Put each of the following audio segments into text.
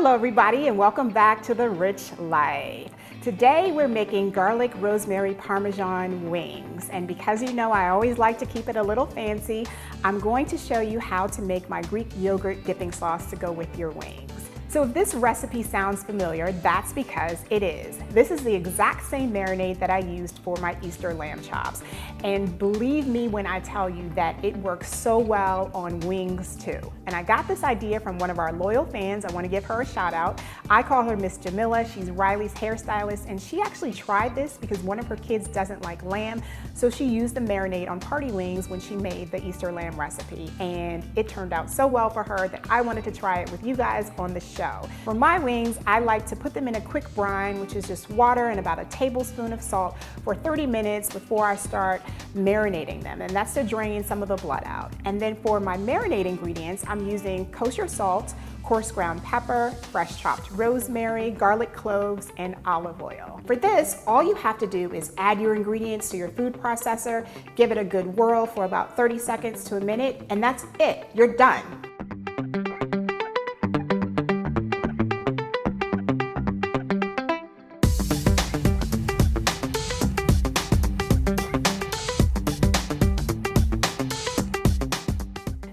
Hello everybody and welcome back to the Rich Life. Today we're making garlic rosemary parmesan wings, and because you know I always like to keep it a little fancy, I'm going to show you how to make my Greek yogurt dipping sauce to go with your wings. So if this recipe sounds familiar, that's because it is. This is the exact same marinade that I used for my Easter lamb chops. And believe me when I tell you that it works so well on wings too. And I got this idea from one of our loyal fans. I want to give her a shout out. I call her Miss Jamila. She's Riley's hairstylist, and she actually tried this because one of her kids doesn't like lamb. So she used the marinade on party wings when she made the Easter lamb recipe. And it turned out so well for her that I wanted to try it with you guys on the show. For my wings, I like to put them in a quick brine, which is just water and about a tablespoon of salt for 30 minutes before I start marinating them. And that's to drain some of the blood out. And then for my marinade ingredients, I'm using kosher salt, coarse ground pepper, fresh chopped rosemary, garlic cloves, and olive oil. For this, all you have to do is add your ingredients to your food processor, give it a good whirl for about 30 seconds to a minute, and that's it. You're done.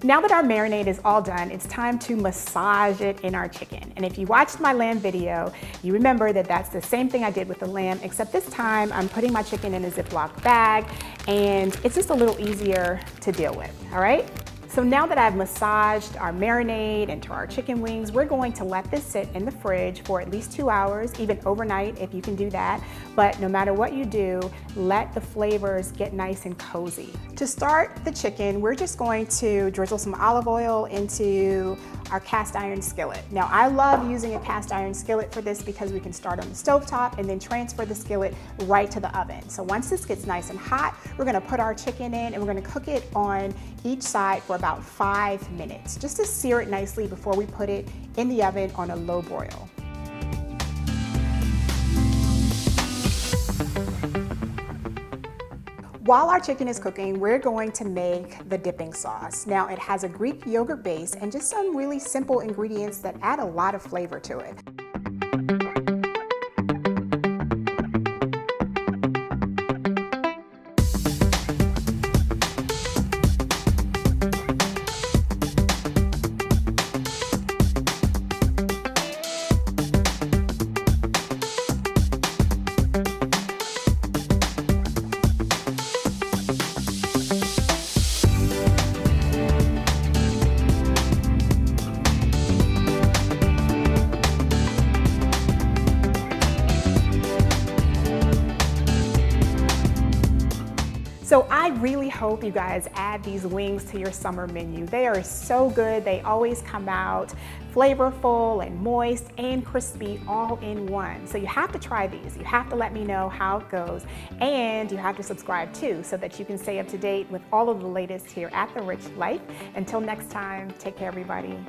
Now that our marinade is all done, it's time to massage it in our chicken. And if you watched my lamb video, you remember that that's the same thing I did with the lamb, except this time I'm putting my chicken in a Ziploc bag, and it's just a little easier to deal with, all right? So now that I've massaged our marinade into our chicken wings, we're going to let this sit in the fridge for at least 2 hours, even overnight if you can do that. But no matter what you do, let the flavors get nice and cozy. To start the chicken, we're just going to drizzle some olive oil into our cast iron skillet. Now I love using a cast iron skillet for this because we can start on the stovetop and then transfer the skillet right to the oven. So once this gets nice and hot, we're gonna put our chicken in and we're gonna cook it on each side for about 5 minutes, just to sear it nicely before we put it in the oven on a low broil. While our chicken is cooking, we're going to make the dipping sauce. Now it has a Greek yogurt base and just some really simple ingredients that add a lot of flavor to it. So I really hope you guys add these wings to your summer menu. They are so good. They always come out flavorful and moist and crispy all in one. So you have to try these. You have to let me know how it goes, and you have to subscribe too so that you can stay up to date with all of the latest here at The Rich Life. Until next time, take care everybody.